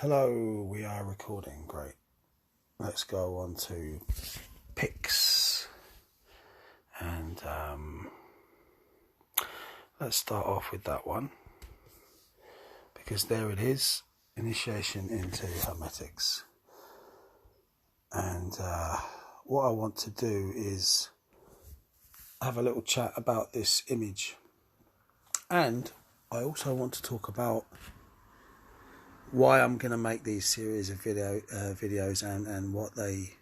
Hello, we are recording. Great. Let's go on to pics. And let's start off with that one. Because there it is. Initiation into Hermetics. And what I want to do is have a little chat about this image. And I also want to talk about why I'm going to make these series of videos and what they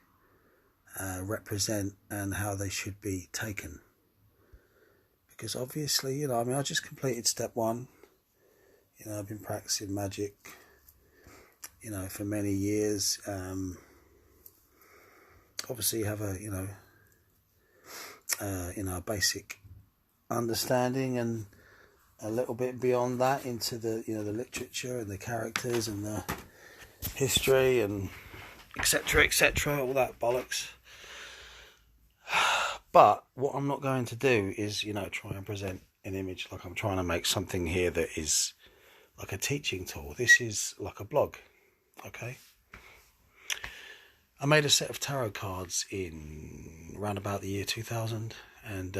represent and how they should be taken. Because obviously, I just completed step one. I've been practicing magic, for many years. Obviously, you have a basic understanding and a little bit beyond that into the the literature and the characters and the history and etc, all that bollocks. But what I'm not going to do is try and present an image like I'm trying to make something here that is like a teaching tool. This is like a blog. Okay, I made a set of tarot cards in around about the year 2000, and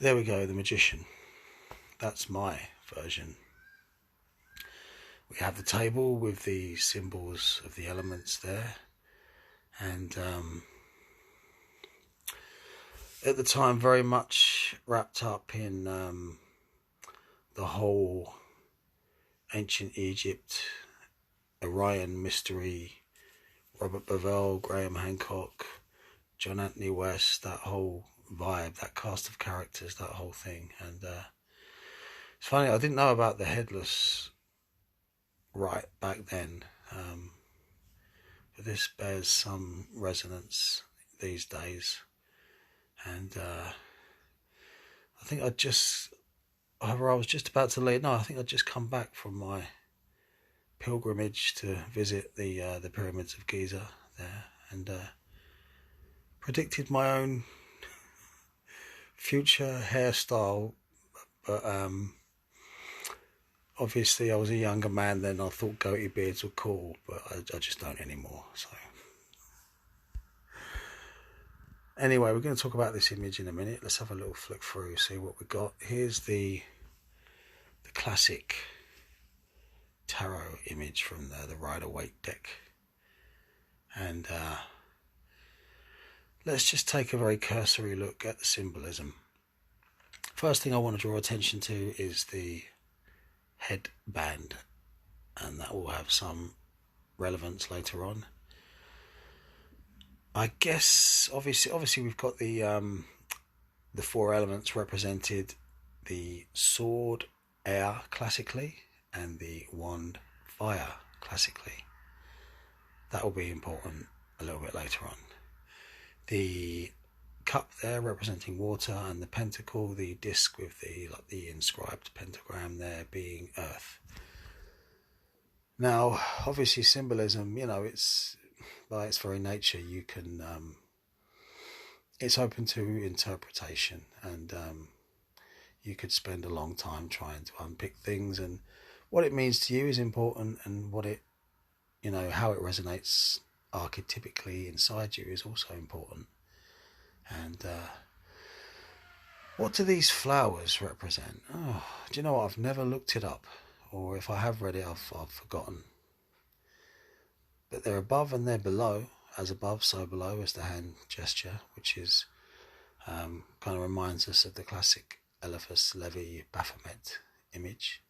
there we go, the Magician. That's my version. We have the table with the symbols of the elements there, and at the time very much wrapped up in the whole ancient Egypt, Orion mystery, Robert Bovell, Graham Hancock, John Anthony West, that whole vibe, that cast of characters, that whole thing. And it's funny, I didn't know about the headless right back then, but this bears some resonance these days. And I think I was just about to leave. No, I think I'd just come back from my pilgrimage to visit the pyramids of Giza there, and predicted my own future hairstyle. But obviously I was a younger man then. I thought goatee beards were cool, but I just don't anymore. So anyway, we're going to talk about this image in a minute. Let's have a little flick through, see what we got. Here's the classic tarot image from the Waite deck. And let's just take a very cursory look at the symbolism. First thing I want to draw attention to is the headband, and that will have some relevance later on. I guess obviously we've got the four elements represented: the sword, air, classically, and the wand, fire, classically. That will be important a little bit later on. The cup there representing water, and the pentacle, the disc with the inscribed pentagram there, being earth. Now, obviously, symbolism, it's by its very nature, you can it's open to interpretation, and you could spend a long time trying to unpick things, and what it means to you is important, and what it how it resonates archetypically inside you is also important. And what do these flowers represent? Oh, do you know what? I've never looked it up, or if I have read it, I've forgotten. But they're above and they're below. As above, so below is the hand gesture, which is kind of reminds us of the classic Eliphas Levi Baphomet image.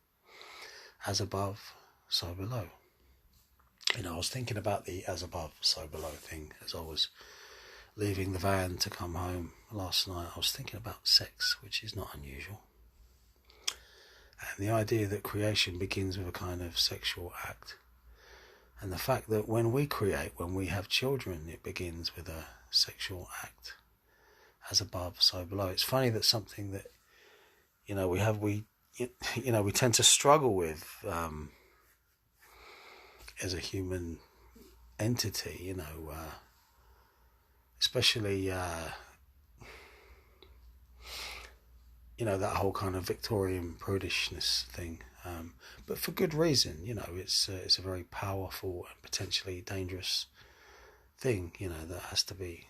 As above, so below. I was thinking about the as above, so below thing as I was leaving the van to come home last night. I was thinking about sex, which is not unusual. And the idea that creation begins with a kind of sexual act. And the fact that when we create, when we have children, it begins with a sexual act. As above, so below. It's funny that something that, we tend to struggle with as a human entity, especially, that whole kind of Victorian prudishness thing. but for good reason. It's a very powerful and potentially dangerous thing, that has to be,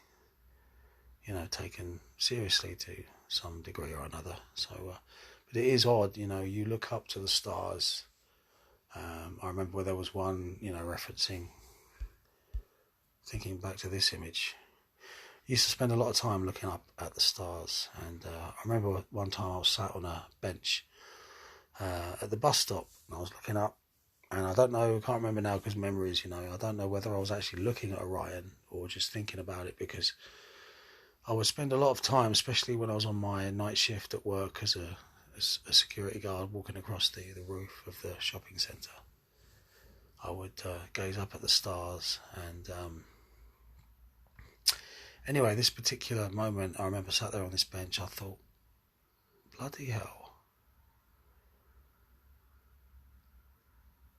taken seriously to some degree or another. So, but it is odd, you look up to the stars. I remember there was one, referencing, thinking back to this image. I used to spend a lot of time looking up at the stars, and I remember one time I was sat on a bench at the bus stop, and I was looking up, and I can't remember now because memories, I don't know whether I was actually looking at Orion or just thinking about it, because I would spend a lot of time, especially when I was on my night shift at work as a security guard, walking across the roof of the shopping centre. I would gaze up at the stars, and anyway, this particular moment, I remember sat there on this bench, I thought, bloody hell.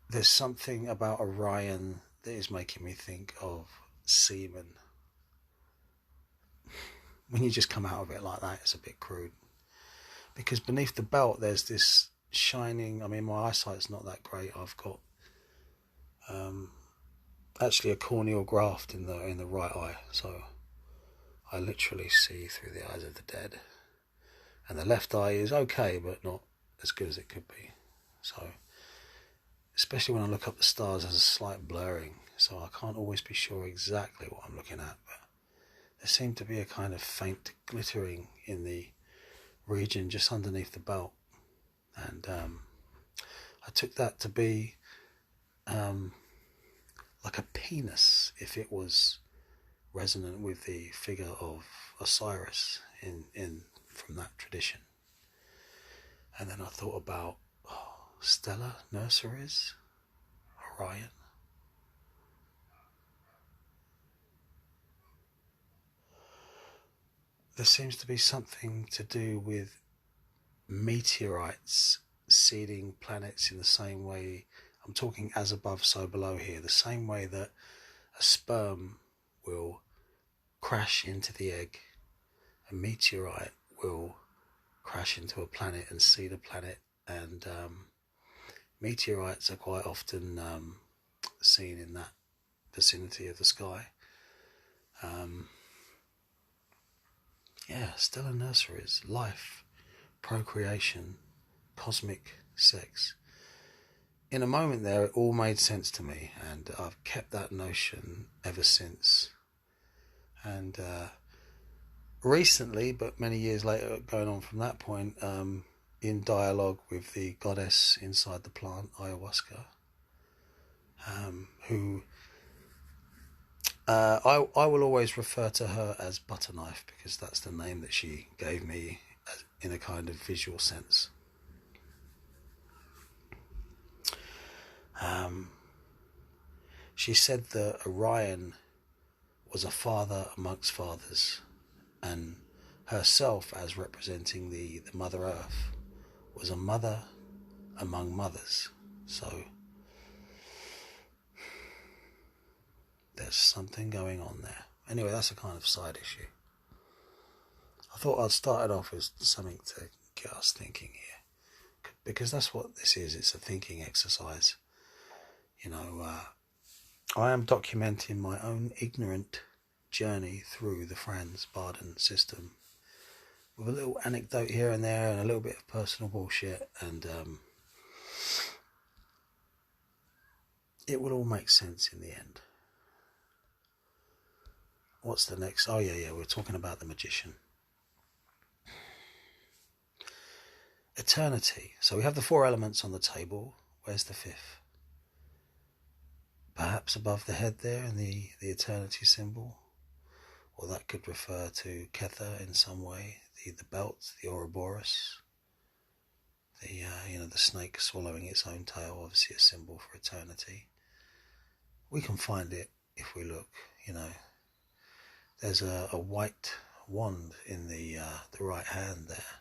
There's something about Orion that is making me think of semen. When you just come out of it like that, it's a bit crude. Because beneath the belt, there's this shining, my eyesight's not that great. I've got actually a corneal graft in the right eye, so I literally see through the eyes of the dead. And the left eye is okay, but not as good as it could be. So, especially when I look up the stars, there's a slight blurring, so I can't always be sure exactly what I'm looking at, but there seemed to be a kind of faint glittering in the region just underneath the belt, and I took that to be like a penis, if it was resonant with the figure of Osiris in from that tradition. And then I thought about stellar nurseries, Orion. There seems to be something to do with meteorites seeding planets in the same way. I'm talking as above, so below here. The same way that a sperm will crash into the egg, a meteorite will crash into a planet and seed a planet. And meteorites are quite often seen in that vicinity of the sky. Stellar nurseries, life, procreation, cosmic sex. In a moment there, it all made sense to me, and I've kept that notion ever since. And recently, but many years later, going on from that point, in dialogue with the goddess inside the plant, ayahuasca, who I will always refer to her as Butterknife, because that's the name that she gave me in a kind of visual sense. She said that Orion was a father amongst fathers, and herself, as representing the Mother Earth, was a mother among mothers. So there's something going on there. Anyway, that's a kind of side issue. I thought I'd start it off with something to get us thinking here, because that's what this is. It's a thinking exercise. I am documenting my own ignorant journey through the Franz Bardon system, with a little anecdote here and there and a little bit of personal bullshit, and it will all make sense in the end. What's the next? Oh yeah, we're talking about the magician. Eternity. So we have the 4 elements on the table. Where's the 5th? Perhaps above the head there in the eternity symbol, or that could refer to Kether in some way. The belt, the Ouroboros, the snake swallowing its own tail, obviously a symbol for eternity. We can find it if we look. There's a white wand in the right hand there.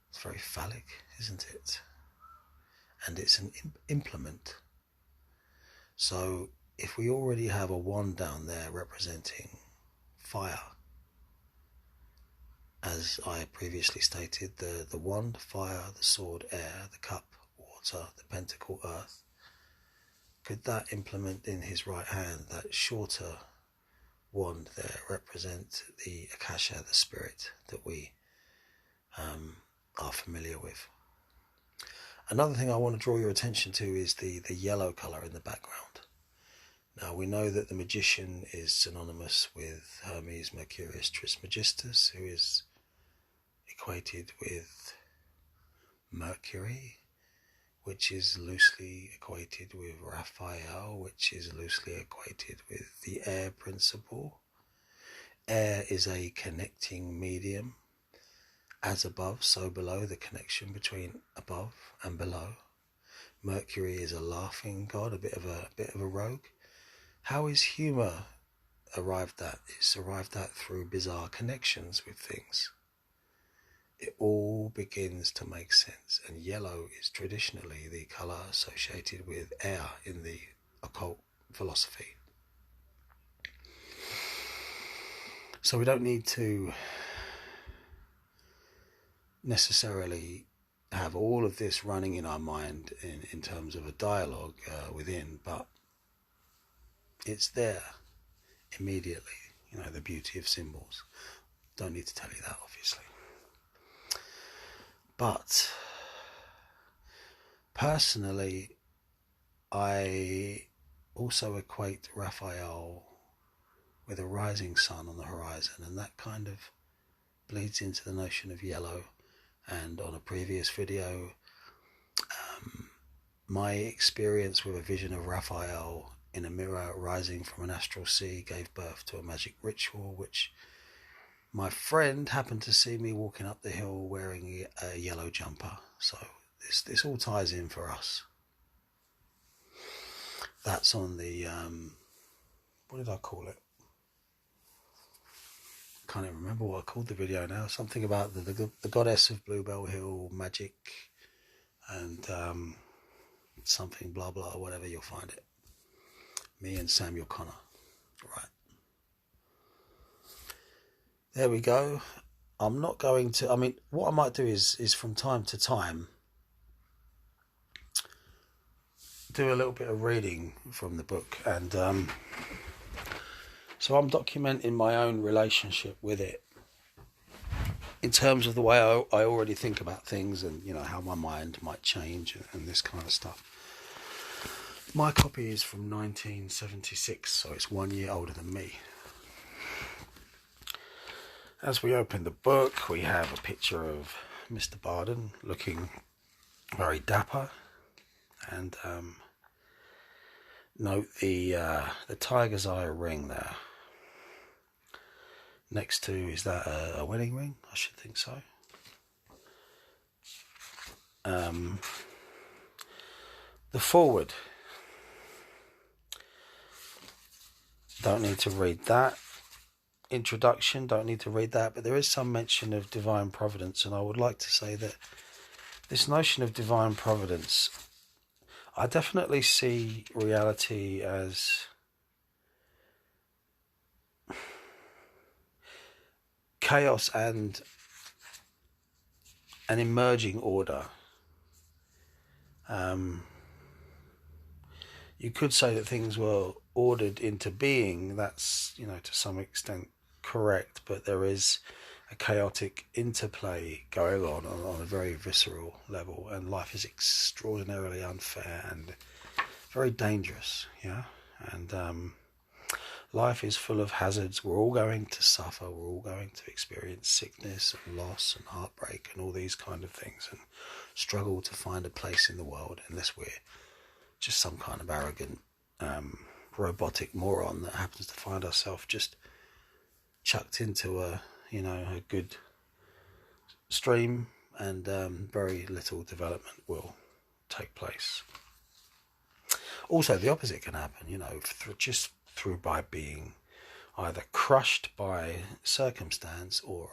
It's very phallic, isn't it? And it's an implement. So if we already have a wand down there representing fire, as I previously stated, the wand, fire, the sword, air, the cup, water, the pentacle, earth. Could that implement in his right hand, that shorter wand there, represent the akasha, the spirit that we are familiar with? Another thing I want to draw your attention to is the yellow colour in the background. Now, we know that the magician is synonymous with Hermes Mercurius Trismegistus, who is equated with Mercury, which is loosely equated with Raphael, which is loosely equated with the air principle. Air is a connecting medium. As above, so below, the connection between above and below. Mercury is a laughing god, a bit of a rogue. How is humour arrived at? It's arrived at through bizarre connections with things. It all begins to make sense, and yellow is traditionally the colour associated with air in the occult philosophy. So we don't need to necessarily have all of this running in our mind in terms of a dialogue within, but it's there immediately. You know, the beauty of symbols. Don't need to tell you that, obviously. But personally, I also equate Raphael with a rising sun on the horizon, and that kind of bleeds into the notion of yellow. And on a previous video, my experience with a vision of Raphael in a mirror rising from an astral sea gave birth to a magic ritual, which my friend happened to see me walking up the hill wearing a yellow jumper. So this all ties in for us. That's on the, what did I call it? Can't even remember what I called the video now. Something about the goddess of Bluebell Hill magic and something blah blah, whatever, you'll find it. Me and Samuel Connor. Right. There we go. I'm not going to, I mean, what I might do is from time to time do a little bit of reading from the book, and so I'm documenting my own relationship with it in terms of the way I already think about things, and you know how my mind might change and this kind of stuff. My copy is from 1976, so it's 1 year older than me. As we open the book, we have a picture of Mr. Bardon looking very dapper, and note the tiger's eye ring there. Next to, is that a wedding ring? I should think so. The foreword. Don't need to read that. Introduction, don't need to read that, but there is some mention of divine providence, and I would like to say that this notion of divine providence, I definitely see reality as chaos and an emerging order. You could say that things were ordered into being. That's, you know, to some extent correct, but there is a chaotic interplay going on a very visceral level, and life is extraordinarily unfair and very dangerous, yeah. And life is full of hazards. We're all going to suffer. We're all going to experience sickness and loss and heartbreak and all these kind of things, and struggle to find a place in the world unless we're just some kind of arrogant robotic moron that happens to find ourselves just chucked into a good stream, and very little development will take place. Also, the opposite can happen, you know, through by being either crushed by circumstance or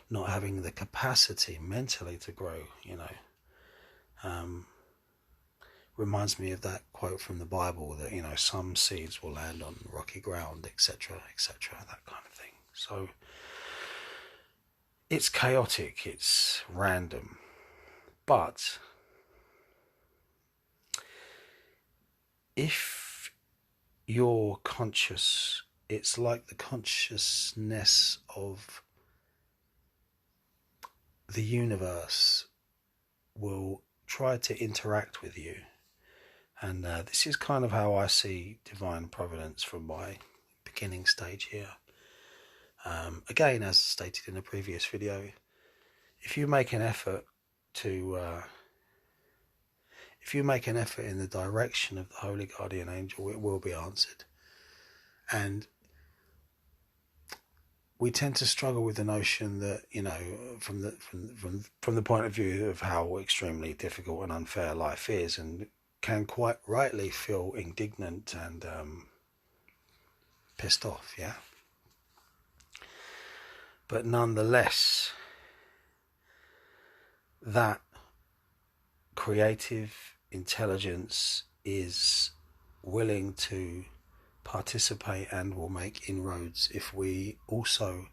not having the capacity mentally to grow, you know. Reminds me of that quote from the Bible that, you know, some seeds will land on rocky ground, etc., etc., that kind of thing. So it's chaotic, it's random, but if you're conscious, it's like the consciousness of the universe will try to interact with you. And this is kind of how I see divine providence from my beginning stage here. Again, as stated in a previous video, if you make an effort in the direction of the Holy Guardian Angel, it will be answered. And we tend to struggle with the notion that, you know, from the point of view of how extremely difficult and unfair life is, and can quite rightly feel indignant and pissed off, yeah? But nonetheless, that creative intelligence is willing to participate and will make inroads if we also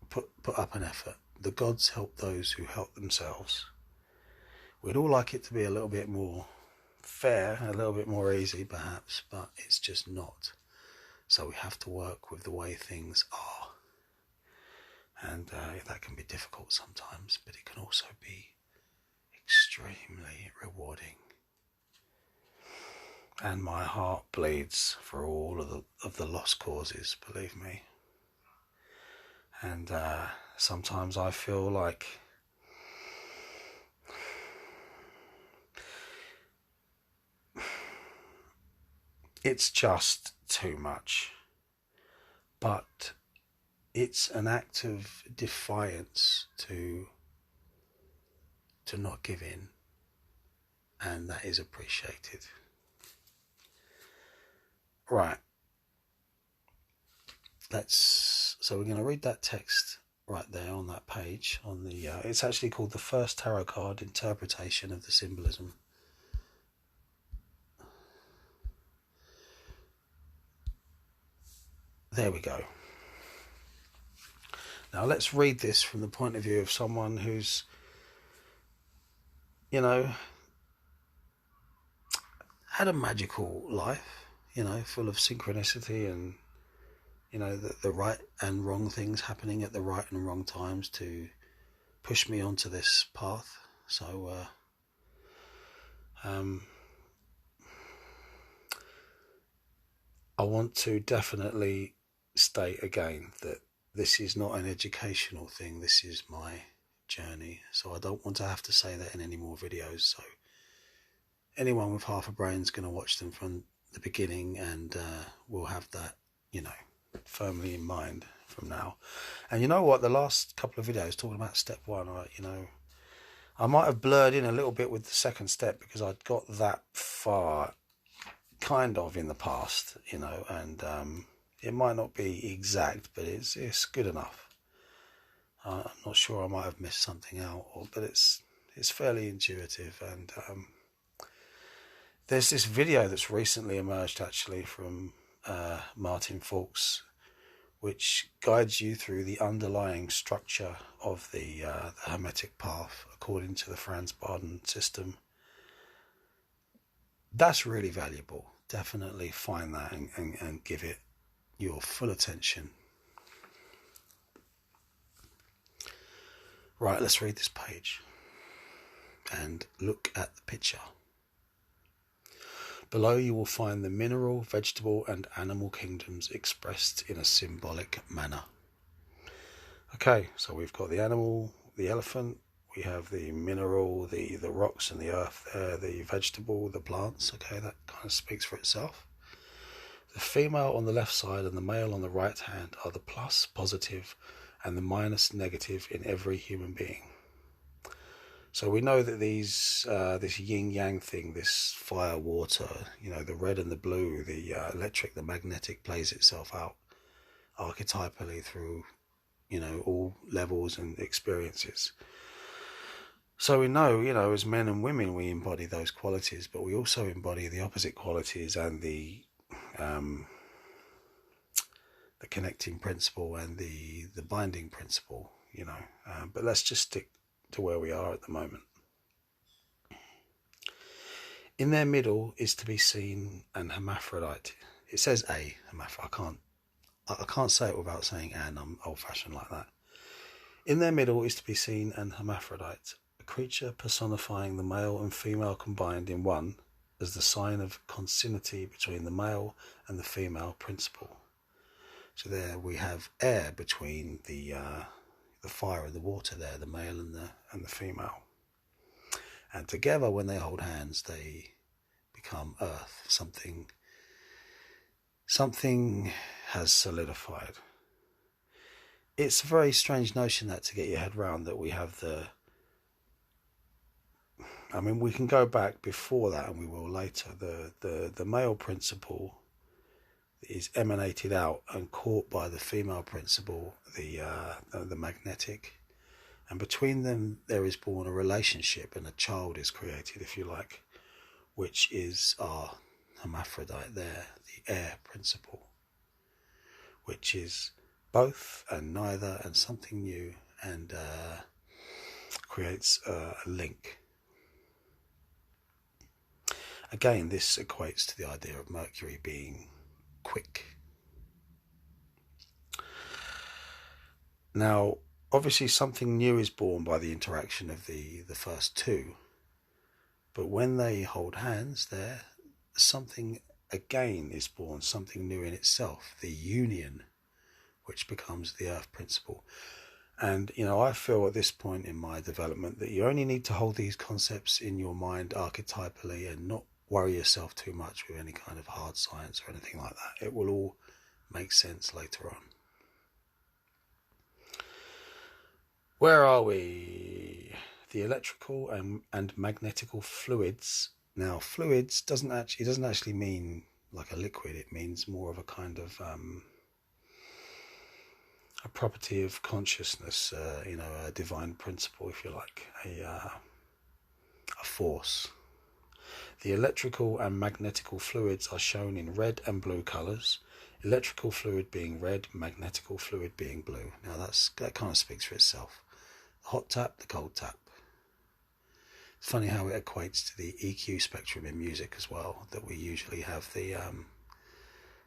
put up an effort. The gods help those who help themselves. We'd all like it to be a little bit more fair, a little bit more easy perhaps, but it's just not. So we have to work with the way things are. And that can be difficult sometimes, but it can also be extremely rewarding. And my heart bleeds for all of the lost causes, believe me. And sometimes I feel like it's just too much. But it's an act of defiance to not give in, and that is appreciated. Right. So we're going to read that text right there on that page. On the it's actually called the First Tarot Card Interpretation of the Symbolism. There we go. Now let's read this from the point of view of someone who's, you know, had a magical life, you know, full of synchronicity and, you know, the right and wrong things happening at the right and wrong times to push me onto this path. So, I want to definitely state again that this is not an educational thing. This is my journey. So I don't want to have to say that in any more videos. So anyone with half a brain is going to watch them from the beginning and will have that, you know, firmly in mind from now. And you know what? The last couple of videos talking about step one, I might have blurred in a little bit with the second step because I'd got that far kind of in the past, you know, and it might not be exact, but it's good enough. I'm not sure, I might have missed something out, but it's fairly intuitive. And there's this video that's recently emerged actually from Martin Fawkes, which guides you through the underlying structure of the Hermetic path according to the Franz Bardon system. That's really valuable. Definitely find that and give it your full attention. Right, let's read this page and look at the picture. Below you will find the mineral, vegetable and animal kingdoms expressed in a symbolic manner. Okay, so we've got the animal, the elephant, we have the mineral, the rocks and the earth there, the vegetable, the plants. Okay, that kind of speaks for itself. The female on the left side and the male on the right hand are the plus, positive, and the minus, negative in every human being. So we know that this yin-yang thing, this fire, water, you know, the red and the blue, the electric, the magnetic plays itself out archetypally through, you know, all levels and experiences. So we know, you know, as men and women, we embody those qualities, but we also embody the opposite qualities and the the connecting principle and the binding principle, you know. But let's just stick to where we are at the moment. In their middle is to be seen an hermaphrodite. It says a hermaphrodite. I can't say it without saying an. I'm old-fashioned like that. In their middle is to be seen an hermaphrodite, a creature personifying the male and female combined in one, as the sign of consanguinity between the male and the female principle. So there we have air between the fire and the water there, the male and the female. And together, when they hold hands, they become earth. Something has solidified. It's a very strange notion that to get your head round, that we have I mean, we can go back before that, and we will later. The male principle is emanated out and caught by the female principle, the magnetic. And between them there is born a relationship, and a child is created, if you like, which is our hermaphrodite there, the air principle, which is both and neither and something new, and creates a link. Again, this equates to the idea of Mercury being quick. Now, obviously something new is born by the interaction of the first two, but when they hold hands there, something again is born, something new in itself, the union, which becomes the earth principle. And, you know, I feel at this point in my development that you only need to hold these concepts in your mind archetypally and not worry yourself too much with any kind of hard science or anything like that. It will all make sense later on. Where are we? The electrical and magnetical fluids. Now, fluids doesn't actually mean like a liquid. It means more of a kind of a property of consciousness. A divine principle, if you like, a force. The electrical and magnetical fluids are shown in red and blue colours. Electrical fluid being red, magnetical fluid being blue. Now that kind of speaks for itself. The hot tap, the cold tap. It's funny how it equates to the EQ spectrum in music as well, that we usually have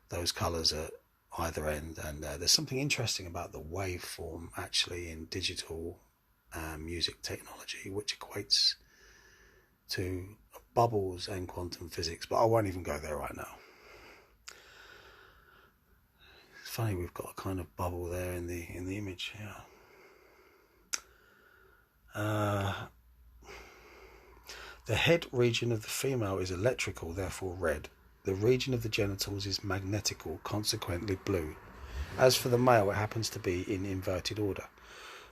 those colours at either end, and there's something interesting about the waveform actually in digital music technology, which equates to bubbles and quantum physics, but I won't even go there right now. It's funny, we've got a kind of bubble there in the image here. The head region of the female is electrical, therefore red. The region of the genitals is magnetical, consequently blue. As for the male, it happens to be in inverted order.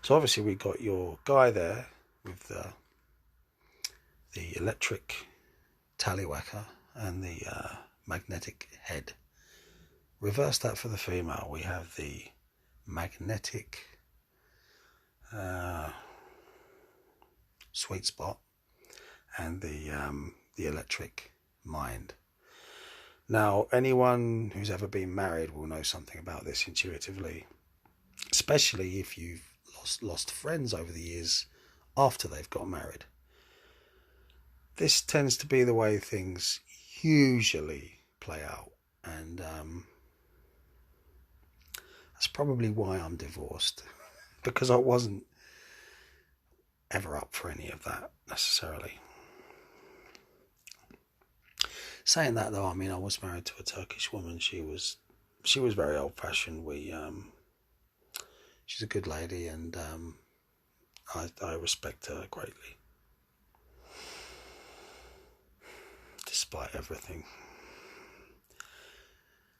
So obviously we've got your guy there with the electric tallywhacker and the magnetic head. Reverse that for the female. We have the magnetic sweet spot and the electric mind. Now, anyone who's ever been married will know something about this intuitively, especially if you've lost friends over the years after they've got married. This tends to be the way things usually play out, and that's probably why I'm divorced, because I wasn't ever up for any of that necessarily. Saying that though, I mean, I was married to a Turkish woman. She was very old-fashioned. She's a good lady, and I respect her greatly, despite everything.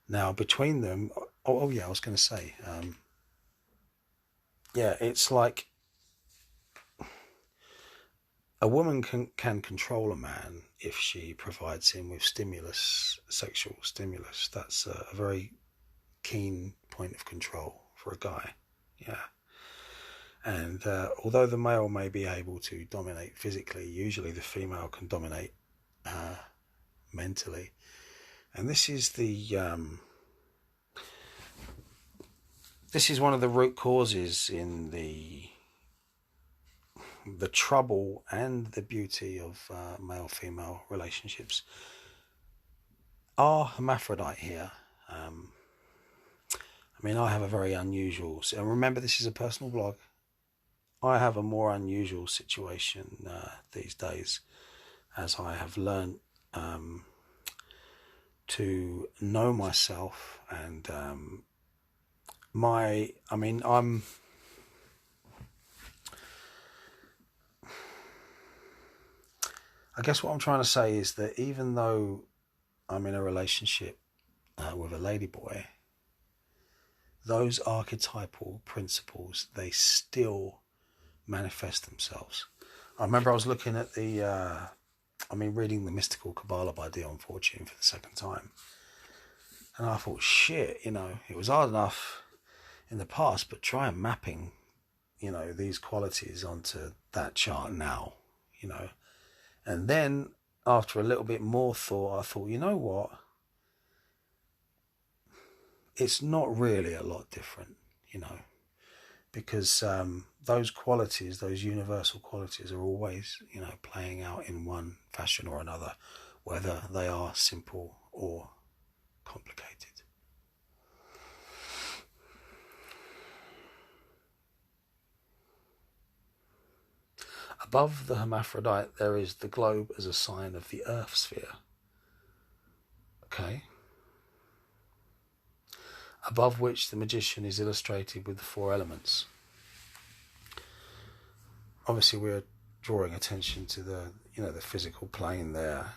Now, between them, I was going to say, it's like a woman can control a man if she provides him with sexual stimulus. That's a very keen point of control for a guy. Yeah. And although the male may be able to dominate physically, usually the female can dominate mentally. And this is the this is one of the root causes in the trouble and the beauty of male-female relationships. Our hermaphrodite here, I mean, I have a very unusual, and remember this is a personal blog, I have a more unusual situation these days, as I have learned to know myself, and I guess what I'm trying to say is that even though I'm in a relationship with a ladyboy, those archetypal principles, they still manifest themselves. I remember I was looking at reading the Mystical Kabbalah by Dion Fortune for the second time. And I thought, shit, it was hard enough in the past, but try and mapping, these qualities onto that chart now, And then after a little bit more thought, I thought, you know what? It's not really a lot different, because those qualities, those universal qualities are always, playing out in one fashion or another, whether they are simple or complicated. Above the hermaphrodite, there is the globe as a sign of the earth sphere. Okay. Above which the magician is illustrated with the 4 elements. Obviously, we're drawing attention to the physical plane there.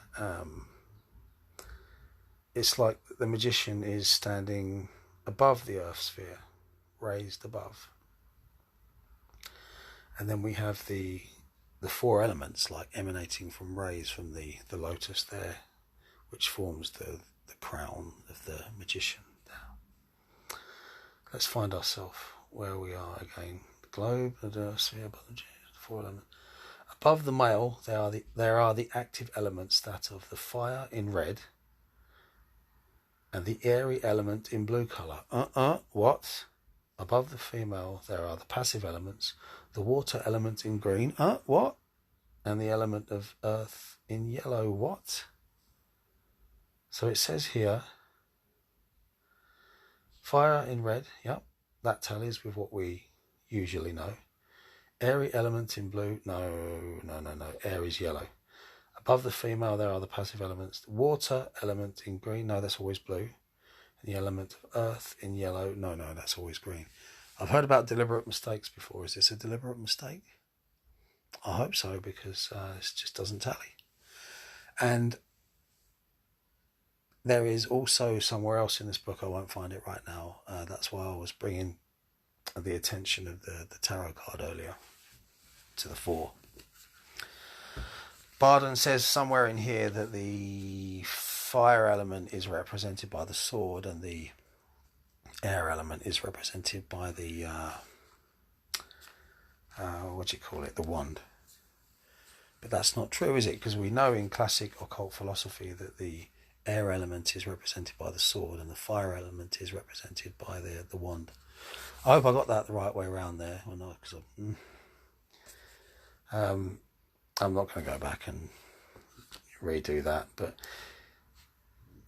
It's like the magician is standing above the earth sphere, raised above. And then we have the 4 elements, like emanating from rays from the lotus there, which forms the crown of the magician. Now, let's find ourselves where we are again. The globe, the sphere, the 4 elements. Above the male, there are the active elements, that of the fire in red and the airy element in blue colour. What? Above the female, there are the passive elements, the water element in green. What? And the element of earth in yellow. What? So it says here, fire in red. Yep, that tallies with what we usually know. Airy element in blue. No. Air is yellow. Above the female, there are the passive elements. The water element in green. No, that's always blue. And the element of earth in yellow. No, that's always green. I've heard about deliberate mistakes before. Is this a deliberate mistake? I hope so, because it just doesn't tally. And there is also somewhere else in this book, I won't find it right now. That's why I was bringing the attention of the tarot card earlier to the 4. Bardon says somewhere in here that the fire element is represented by the sword and the air element is represented by the the wand. But that's not true, is it? Because we know in classic occult philosophy that the air element is represented by the sword and the fire element is represented by the wand. I hope I got that the right way around there. Well, no, because I'm not going to go back and redo that. But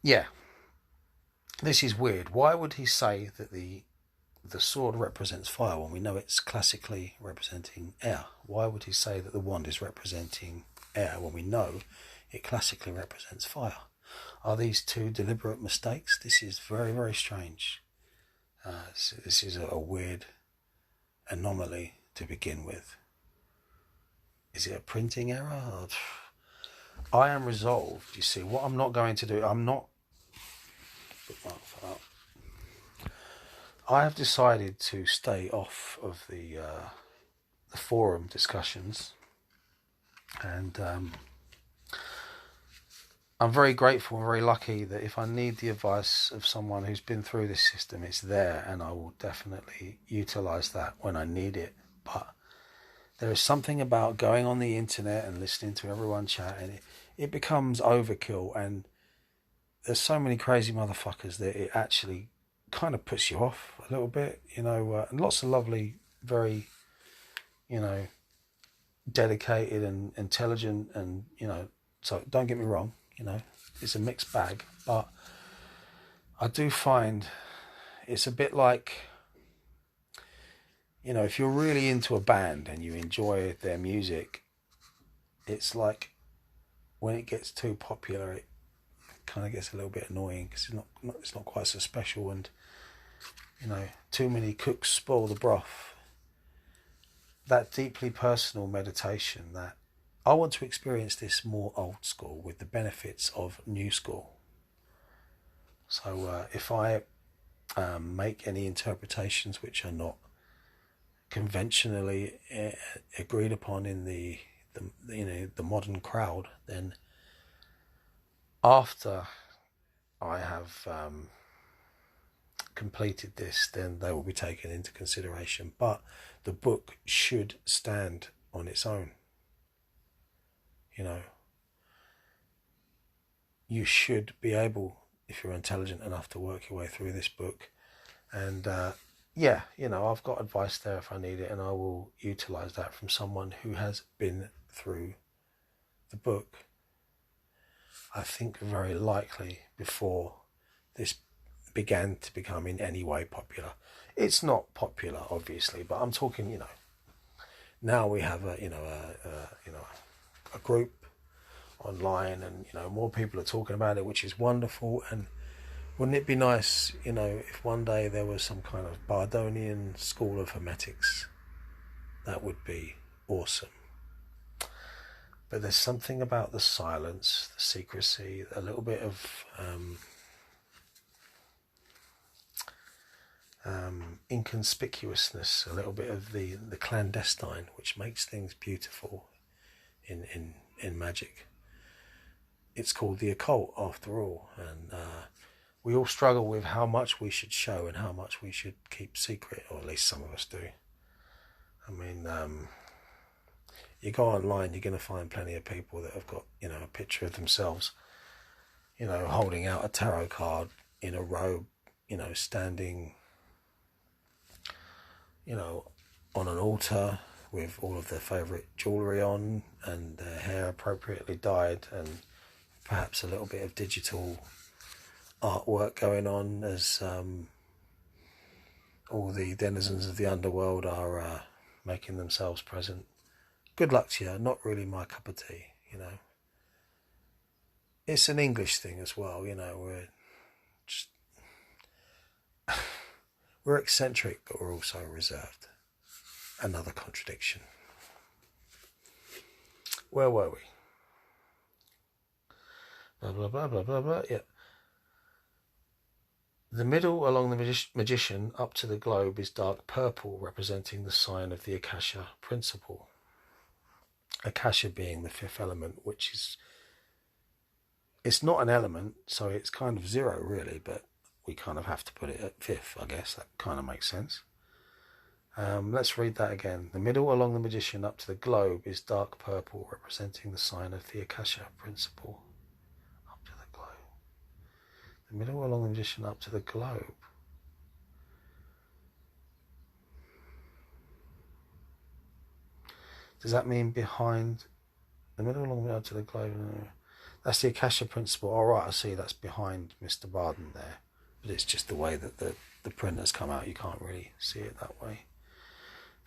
yeah, this is weird. Why would he say that the sword represents fire when we know it's classically representing air? Why would he say that the wand is representing air when we know it classically represents fire? Are these 2 deliberate mistakes? This is very, very strange. This is a weird anomaly to begin with. Is it a printing error? I am resolved. You see, what I'm not going to do, I have decided to stay off of the forum discussions, and I'm very grateful and very lucky that if I need the advice of someone who's been through this system, it's there, and I will definitely utilise that when I need it. But there is something about going on the internet and listening to everyone chat, and it becomes overkill, and there's so many crazy motherfuckers that it actually kind of puts you off a little bit, you know, and lots of lovely, very, you know, dedicated and intelligent, and, you know, so don't get me wrong, you know, it's a mixed bag, but I do find it's a bit like, you know, if you're really into a band and you enjoy their music, it's like when it gets too popular, it kind of gets a little bit annoying because it's not quite so special, and, you know, too many cooks spoil the broth. That deeply personal meditation, that I want to experience this more old school with the benefits of new school. So if I make any interpretations which are not conventionally agreed upon in the you know, the modern crowd, then after I have completed this, then they will be taken into consideration. But the book should stand on its own. You know, you should be able, if you're intelligent enough, to work your way through this book. And yeah, you know, I've got advice there if I need it, and I will utilize that from someone who has been through the book. I think very likely before this began to become in any way popular. It's not popular, obviously, but I'm talking, you know, now we have a group online, and, you know, more people are talking about it, which is wonderful. And wouldn't it be nice, you know, if one day there was some kind of Bardonian school of Hermetics? That would be awesome. But there's something about the silence, the secrecy, a little bit of inconspicuousness, a little bit of the clandestine, which makes things beautiful in magic. It's called the occult, after all, and we all struggle with how much we should show and how much we should keep secret, or at least some of us do. I mean, you go online, you're going to find plenty of people that have got, you know, a picture of themselves, you know, holding out a tarot card in a robe, you know, standing, you know, on an altar with all of their favourite jewellery on, and their hair appropriately dyed, and perhaps a little bit of digital artwork going on as all the denizens of the underworld are making themselves present. Good luck to you. Not really my cup of tea, you know. It's an English thing as well, you know. We're eccentric, but we're also reserved. Another contradiction. Where were we? Blah, blah, blah, blah, blah, blah. Yeah. The middle along the magician up to the globe is dark purple, representing the sign of the akasha principle. Akasha being the fifth element, which is, it's not an element, so it's kind of zero really, but we kind of have to put it at fifth, I guess. That kind of makes sense. Let's read that again. The middle along the magician up to the globe is dark purple, representing the sign of the akasha principle. Up to the globe. The middle along the magician up to the globe. Does that mean behind the middle along the up to the globe? That's the akasha principle. All right, I see. That's behind Mr. Bardon there, but it's just the way that the print has come out. You can't really see it that way.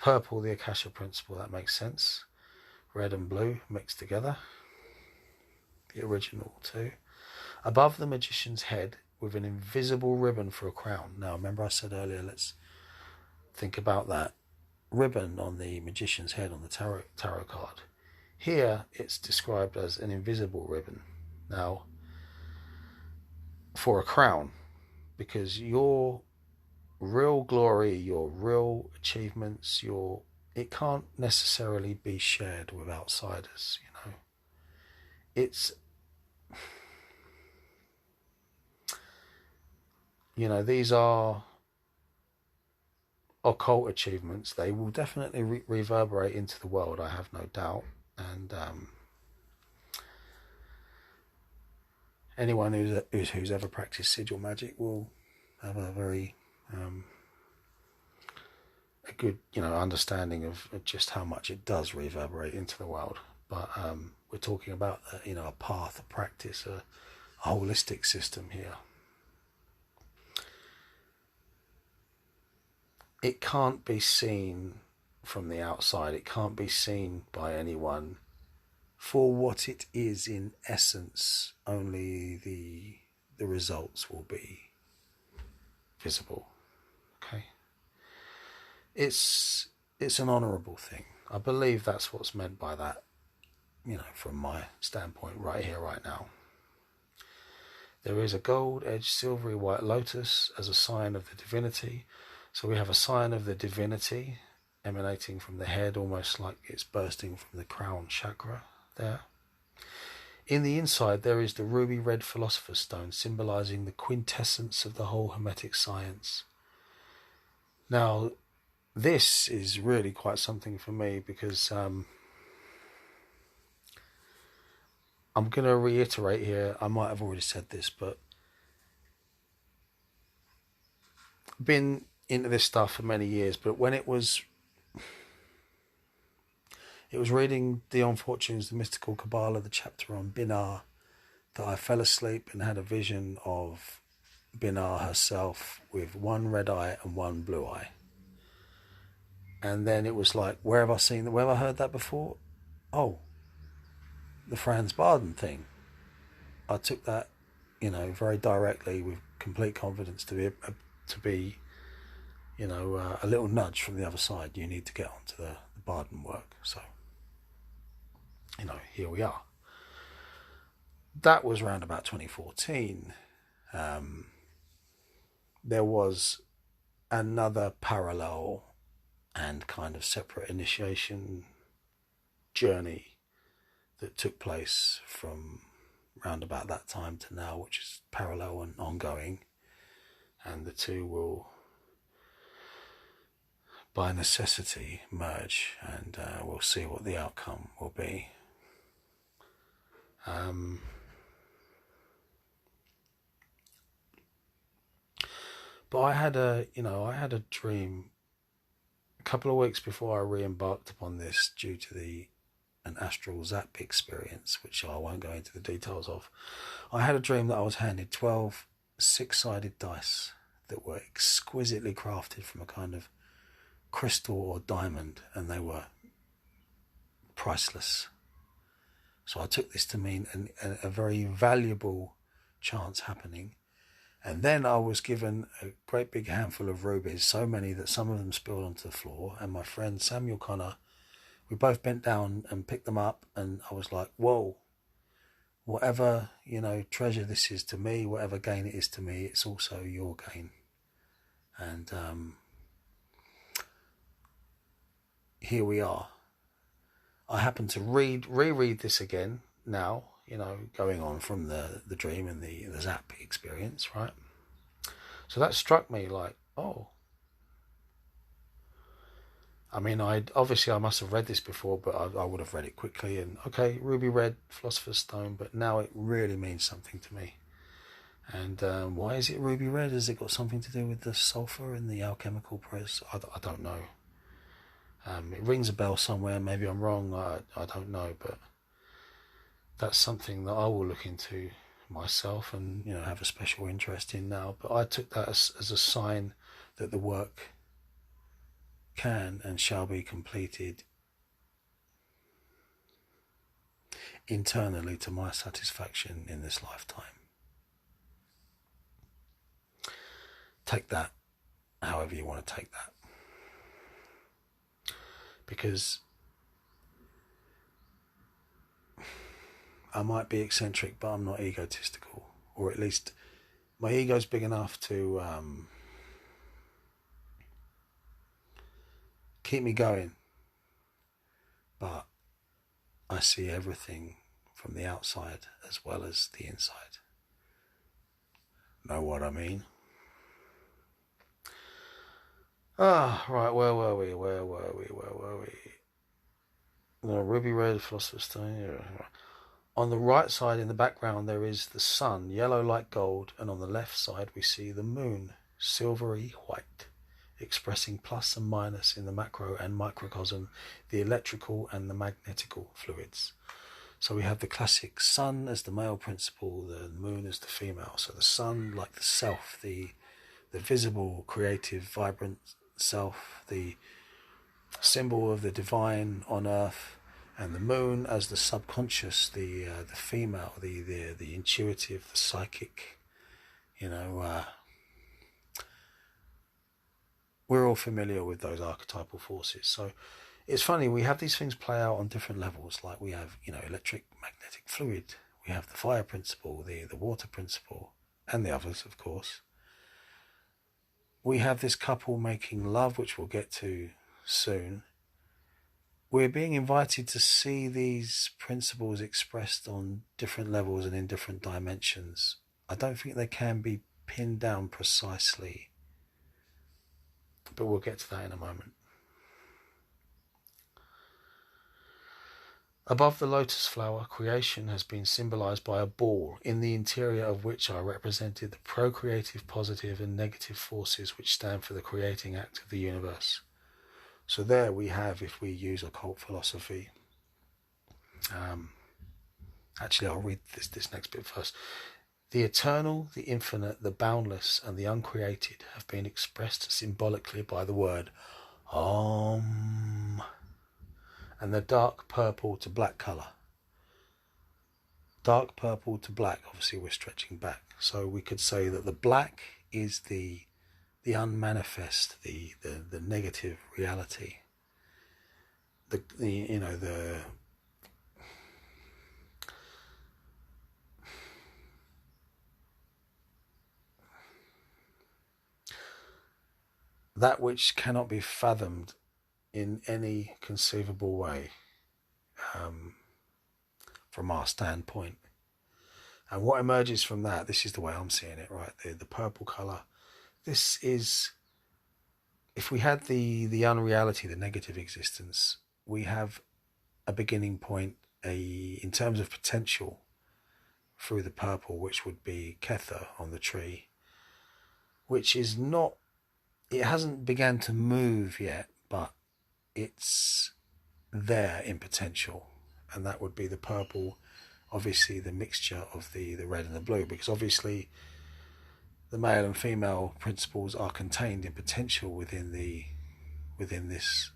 Purple, the akasha principle. That makes sense. Red and blue mixed together. The original too. Above the magician's head, with an invisible ribbon for a crown. Now, remember I said earlier, let's think about that ribbon on the magician's head on the tarot card. Here, it's described as an invisible ribbon. Now, for a crown, because your real glory, your real achievements, it can't necessarily be shared with outsiders, you know. It's, you know, these are occult achievements. They will definitely reverberate into the world, I have no doubt. And anyone who's ever practiced sigil magic will have a very a good, understanding of just how much it does reverberate into the world. But we're talking about, a path, a practice, a holistic system here. It can't be seen from the outside. It can't be seen by anyone for what it is in essence. Only the results will be visible. Okay. It's an honourable thing. I believe that's what's meant by that, from my standpoint right here, right now. There is a gold-edged silvery white lotus as a sign of the divinity. So we have a sign of the divinity emanating from the head, almost like it's bursting from the crown chakra there. In the inside, there is the ruby red philosopher's stone, symbolizing the quintessence of the whole Hermetic science. Now, this is really quite something for me, because I'm going to reiterate here. I might have already said this, but been into this stuff for many years. But when it was reading Dion Fortune's The Mystical Kabbalah, the chapter on Binah, that I fell asleep and had a vision of Binah herself with one red eye and one blue eye. And then it was like, where have I heard that before? Oh, the Franz Bardon thing. I took that, very directly with complete confidence to be, a little nudge from the other side. You need to get onto the Bardon work. So, here we are. That was around about 2014. There was another parallel and kind of separate initiation journey that took place from round about that time to now, which is parallel and ongoing, and the two will by necessity merge, and we'll see what the outcome will be. But I had a dream a couple of weeks before I re-embarked upon this, due to an astral zap experience, which I won't go into the details of. I had a dream that I was handed 12 six-sided dice that were exquisitely crafted from a kind of crystal or diamond, and they were priceless. So I took this to mean a very valuable chance happening. And then I was given a great big handful of rubies, so many that some of them spilled onto the floor. And my friend Samuel Connor, we both bent down and picked them up. And I was like, whoa, whatever, treasure this is to me, whatever gain it is to me, it's also your gain. And here we are. I happen to reread this again now, going on from the dream and the zap experience, right? So that struck me like, oh. I mean, I must have read this before, but I would have read it quickly. And okay, ruby red philosopher's stone, but now it really means something to me. And why is it ruby red? Has it got something to do with the sulfur in the alchemical process? I don't know. It rings a bell somewhere. Maybe I'm wrong. I don't know, but that's something that I will look into myself and have a special interest in now. But I took that as a sign that the work can and shall be completed internally to my satisfaction in this lifetime. Take that however you want to take that. Because I might be eccentric, but I'm not egotistical. Or at least my ego's big enough to keep me going. But I see everything from the outside as well as the inside. Know what I mean? Right, where were we? The ruby red philosopher's stone. Yeah. On the right side in the background there is the sun, yellow like gold, and on the left side we see the moon, silvery white, expressing plus and minus in the macro and microcosm, the electrical and the magnetical fluids. So we have the classic sun as the male principle, the moon as the female. So the sun, like the self, the visible, creative, vibrant self, the symbol of the divine on earth, and the moon as the subconscious, the female, the intuitive, the psychic. We're all familiar with those archetypal forces. So it's funny, we have these things play out on different levels. Like we have, electric, magnetic fluid. We have the fire principle, the water principle, and the others, of course. We have this couple making love, which we'll get to soon. We're being invited to see these principles expressed on different levels and in different dimensions. I don't think they can be pinned down precisely, but we'll get to that in a moment. Above the lotus flower, creation has been symbolized by a ball, in the interior of which are represented the procreative, positive and negative forces which stand for the creating act of the universe. So there we have, if we use occult philosophy, actually I'll read this next bit first. The eternal, the infinite, the boundless and the uncreated have been expressed symbolically by the word Om, and the dark purple to black colour. Dark purple to black, obviously we're stretching back. So we could say that the black is the unmanifest, the negative reality. That which cannot be fathomed in any conceivable way, from our standpoint. And what emerges from that, this is the way I'm seeing it, right? The purple colour. This is, if we had the unreality, the negative existence, we have a beginning point, in terms of potential, through the purple, which would be Kether on the tree, which is not, it hasn't begun to move yet, but it's there in potential, and that would be the purple, obviously the mixture of the red and the blue, because obviously the male and female principles are contained in potential within this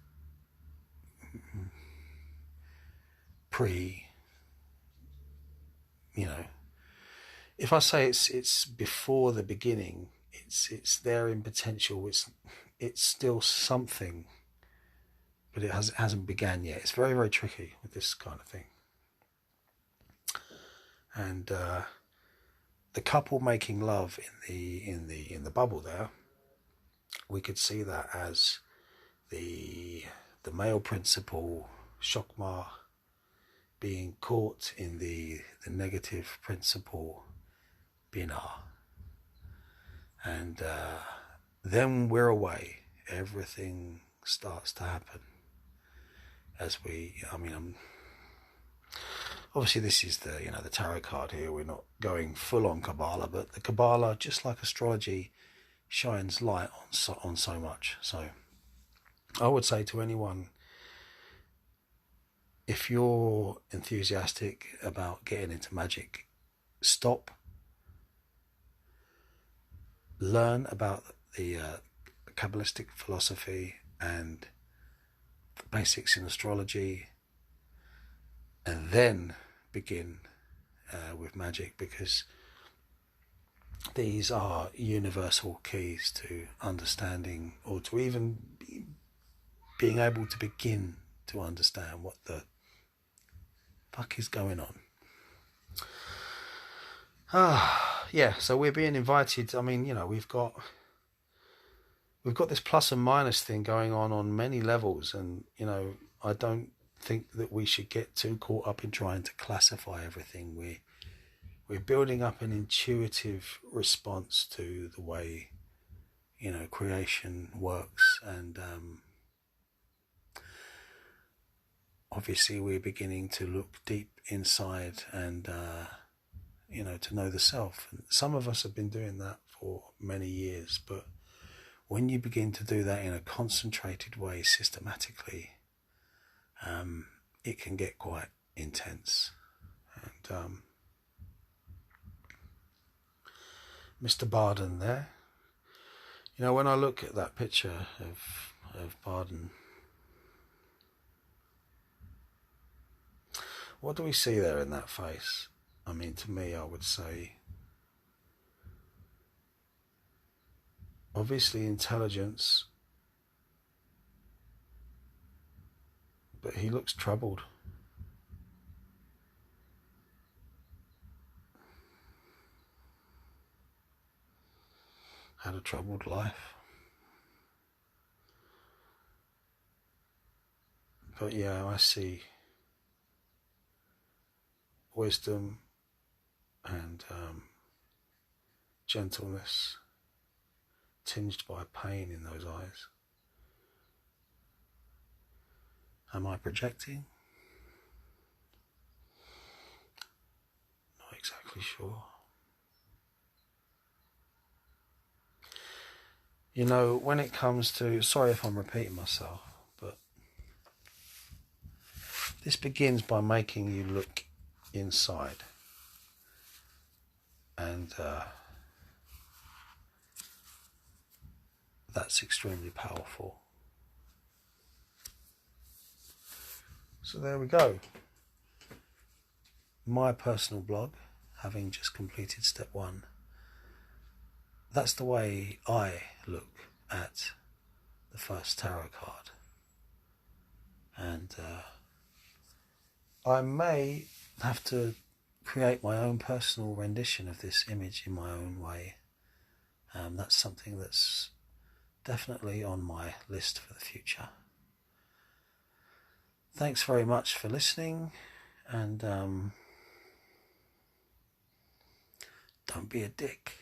if I say it's before the beginning, it's there in potential, it's still something, but it hasn't began yet. It's very, very tricky with this kind of thing. And the couple making love in the bubble there, we could see that as the male principle, Shokma, being caught in the negative principle, Bina. And then we're away. Everything starts to happen. Obviously this is the tarot card here. We're not going full on Kabbalah, but the Kabbalah, just like astrology, shines light on so much. So I would say to anyone, if you're enthusiastic about getting into magic, stop, learn about the Kabbalistic philosophy and the basics in astrology, and then begin with magic, because these are universal keys to understanding, or to even being able to begin to understand what the fuck is going on. Yeah, so we're being invited. We've got this plus and minus thing going on many levels, and I don't think that we should get too caught up in trying to classify everything. We're building up an intuitive response to the way creation works, and obviously we're beginning to look deep inside and to know the self. And some of us have been doing that for many years, but when you begin to do that in a concentrated way, systematically, it can get quite intense. And Mr. Bardon there, you know, when I look at that picture of Bardon, what do we see there in that face? I mean, to me, I would say, obviously intelligence, but he looks troubled. Had a troubled life. But yeah, I see wisdom and gentleness tinged by pain in those eyes. Am I projecting? Not exactly sure. You know, when it comes to, sorry if I'm repeating myself, but this begins by making you look inside. And that's extremely powerful. So there we go. My personal blog, having just completed step 1. That's the way I look at the first tarot card. And I may have to create my own personal rendition of this image in my own way. That's something that's definitely on my list for the future. Thanks very much for listening, and don't be a dick.